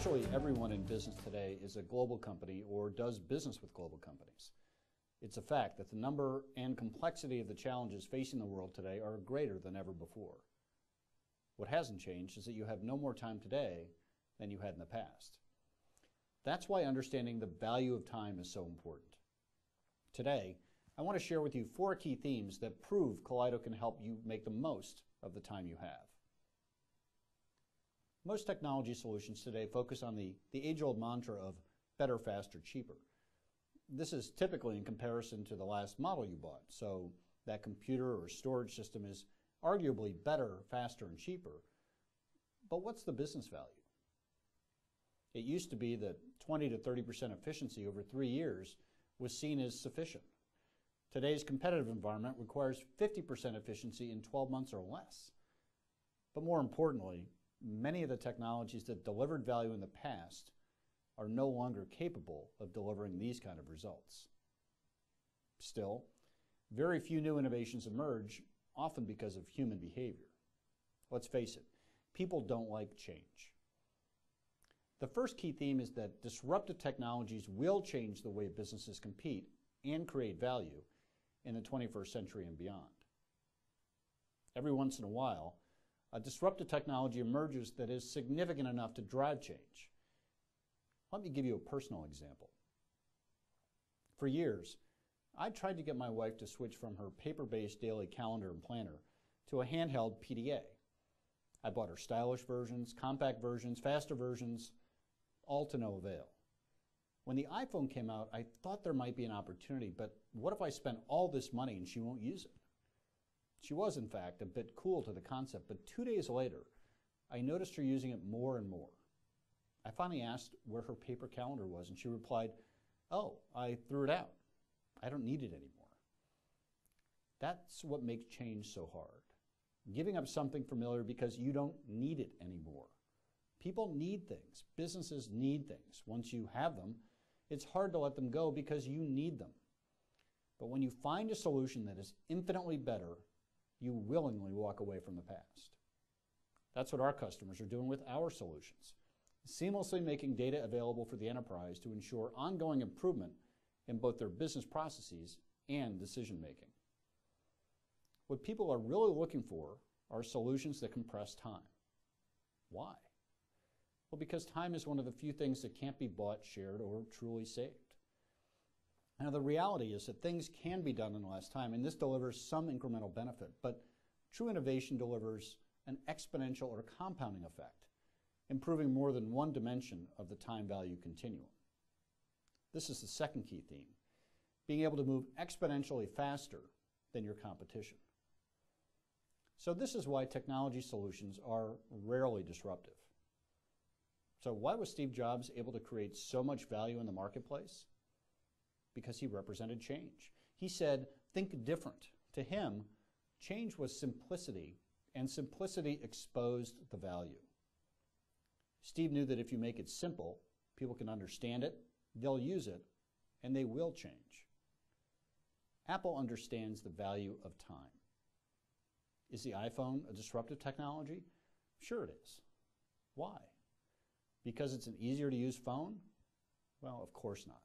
Virtually everyone in business today is a global company or does business with global companies. It's a fact that the number and complexity of the challenges facing the world today are greater than ever before. What hasn't changed is that you have no more time today than you had in the past. That's why understanding the value of time is so important. Today, I want to share with you 4 key themes that prove Kaleido can help you make the most of the time you have. Most technology solutions today focus on the age-old mantra of better, faster, cheaper. This is typically in comparison to the last model you bought, so that computer or storage system is arguably better, faster, and cheaper. But what's the business value? It used to be that 20 to 30% efficiency over 3 years was seen as sufficient. Today's competitive environment requires 50% efficiency in 12 months or less. But more importantly, many of the technologies that delivered value in the past are no longer capable of delivering these kind of results. Still, very few new innovations emerge, often because of human behavior. Let's face it, people don't like change. The first key theme is that disruptive technologies will change the way businesses compete and create value in the 21st century and beyond. Every once in a while, a disruptive technology emerges that is significant enough to drive change. Let me give you a personal example. For years, I tried to get my wife to switch from her paper-based daily calendar and planner to a handheld PDA. I bought her stylish versions, compact versions, faster versions, all to no avail. When the iPhone came out, I thought there might be an opportunity, but what if I spent all this money and she won't use it? She was, in fact, a bit cool to the concept, but 2 days later, I noticed her using it more and more. I finally asked where her paper calendar was, and she replied, "Oh, I threw it out. I don't need it anymore." That's what makes change so hard. Giving up something familiar because you don't need it anymore. People need things. Businesses need things. Once you have them, it's hard to let them go because you need them. But when you find a solution that is infinitely better, you willingly walk away from the past. That's what our customers are doing with our solutions, seamlessly making data available for the enterprise to ensure ongoing improvement in both their business processes and decision making. What people are really looking for are solutions that compress time. Why? Well, because time is one of the few things that can't be bought, shared, or truly saved. Now, the reality is that things can be done in less time, and this delivers some incremental benefit, but true innovation delivers an exponential or compounding effect, improving more than one dimension of the time value continuum. This is the second key theme, being able to move exponentially faster than your competition. So this is why technology solutions are rarely disruptive. So why was Steve Jobs able to create so much value in the marketplace? Because he represented change. He said, "Think different." To him, change was simplicity, and simplicity exposed the value. Steve knew that if you make it simple, people can understand it, they'll use it, and they will change. Apple understands the value of time. Is the iPhone a disruptive technology? Sure it is. Why? Because it's an easier to use phone? Well, of course not.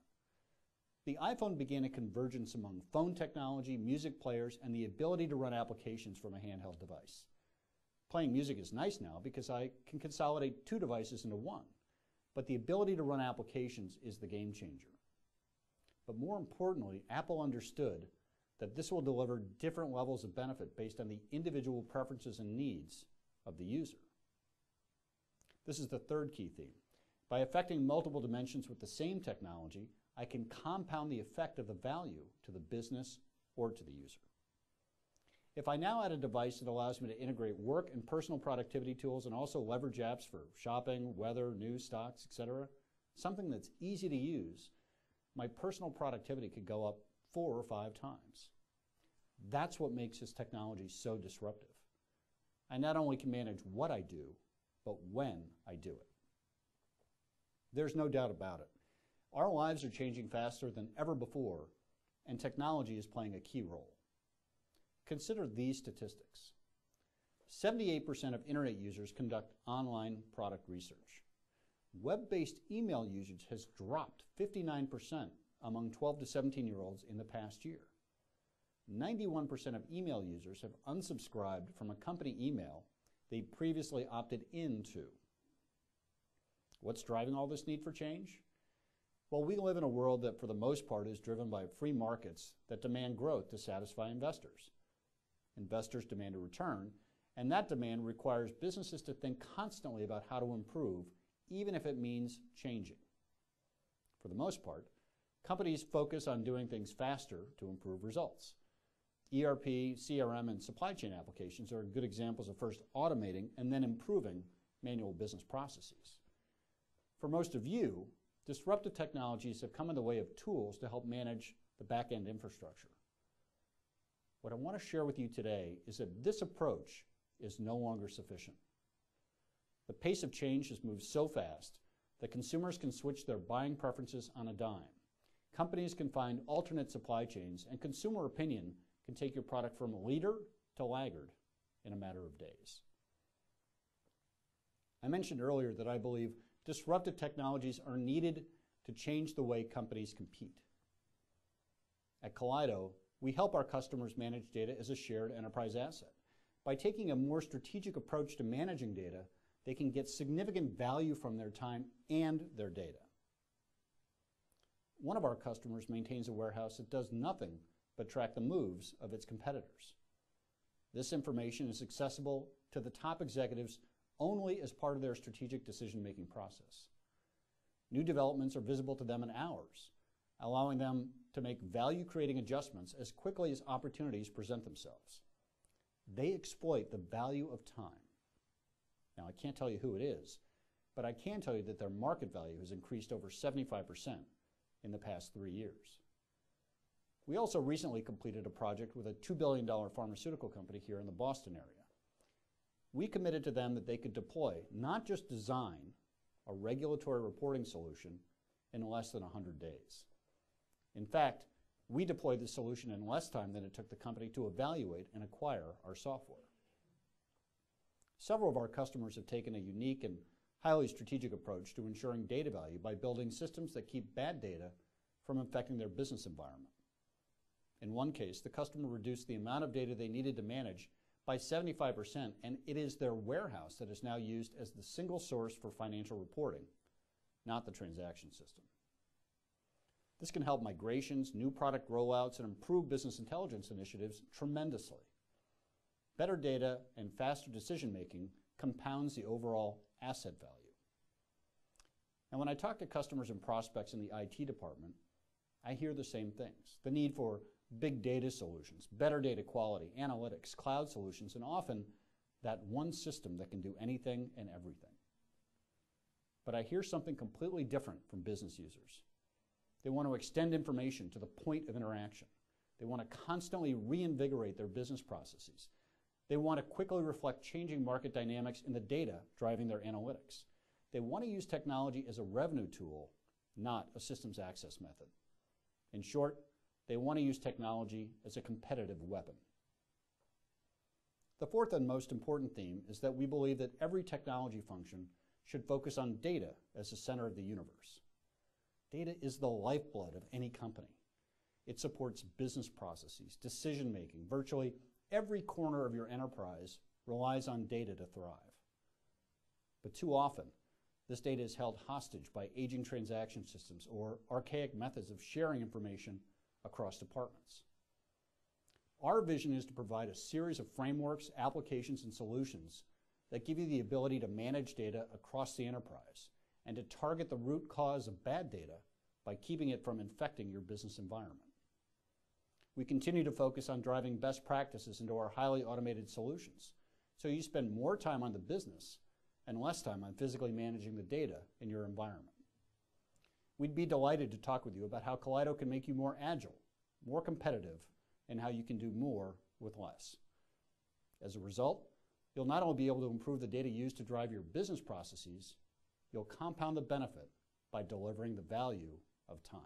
The iPhone began a convergence among phone technology, music players, and the ability to run applications from a handheld device. Playing music is nice now because I can consolidate 2 devices into one, but the ability to run applications is the game changer. But more importantly, Apple understood that this will deliver different levels of benefit based on the individual preferences and needs of the user. This is the third key theme. By affecting multiple dimensions with the same technology, I can compound the effect of the value to the business or to the user. If I now add a device that allows me to integrate work and personal productivity tools and also leverage apps for shopping, weather, news, stocks, etc., something that's easy to use, my personal productivity could go up 4 or 5 times. That's what makes this technology so disruptive. I not only can manage what I do, but when I do it. There's no doubt about it. Our lives are changing faster than ever before, and technology is playing a key role. Consider these statistics. 78% of internet users conduct online product research. web-based email usage has dropped 59% among 12 to 17-year-olds in the past year. 91% of email users have unsubscribed from a company email they previously opted into. What's driving all this need for change? Well, we live in a world that for the most part is driven by free markets that demand growth to satisfy investors. Investors demand a return, and that demand requires businesses to think constantly about how to improve, even if it means changing. For the most part, companies focus on doing things faster to improve results. ERP, CRM, and supply chain applications are good examples of first automating and then improving manual business processes. For most of you, disruptive technologies have come in the way of tools to help manage the back-end infrastructure. What I want to share with you today is that this approach is no longer sufficient. The pace of change has moved so fast that consumers can switch their buying preferences on a dime. Companies can find alternate supply chains, and consumer opinion can take your product from leader to laggard in a matter of days. I mentioned earlier that I believe disruptive technologies are needed to change the way companies compete. At Kaleido, we help our customers manage data as a shared enterprise asset. By taking a more strategic approach to managing data, they can get significant value from their time and their data. One of our customers maintains a warehouse that does nothing but track the moves of its competitors. This information is accessible to the top executives only as part of their strategic decision-making process. New developments are visible to them in hours, allowing them to make value-creating adjustments as quickly as opportunities present themselves. They exploit the value of time. Now, I can't tell you who it is, but I can tell you that their market value has increased over 75% in the past 3 years. We also recently completed a project with a $2 billion pharmaceutical company here in the Boston area. We committed to them that they could deploy, not just design, a regulatory reporting solution in less than 100 days. In fact, we deployed the solution in less time than it took the company to evaluate and acquire our software. Several of our customers have taken a unique and highly strategic approach to ensuring data value by building systems that keep bad data from affecting their business environment. In one case, the customer reduced the amount of data they needed to manage by 75%, and it is their warehouse that is now used as the single source for financial reporting, not the transaction system. This can help migrations, new product rollouts, and improve business intelligence initiatives tremendously. Better data and faster decision-making compounds the overall asset value. And when I talk to customers and prospects in the IT department, I hear the same things. The need for big data solutions, better data quality, analytics, cloud solutions, and often that one system that can do anything and everything. But I hear something completely different from business users. They want to extend information to the point of interaction. They want to constantly reinvigorate their business processes. They want to quickly reflect changing market dynamics in the data driving their analytics. They want to use technology as a revenue tool, not a systems access method. In short, they want to use technology as a competitive weapon. The fourth and most important theme is that we believe that every technology function should focus on data as the center of the universe. Data is the lifeblood of any company. It supports business processes, decision-making. Virtually every corner of your enterprise relies on data to thrive. But too often, this data is held hostage by aging transaction systems or archaic methods of sharing information across departments. Our vision is to provide a series of frameworks, applications, and solutions that give you the ability to manage data across the enterprise and to target the root cause of bad data by keeping it from infecting your business environment. We continue to focus on driving best practices into our highly automated solutions, so you spend more time on the business and less time on physically managing the data in your environment. We'd be delighted to talk with you about how Kaleido can make you more agile, more competitive, and how you can do more with less. As a result, you'll not only be able to improve the data used to drive your business processes, you'll compound the benefit by delivering the value of time.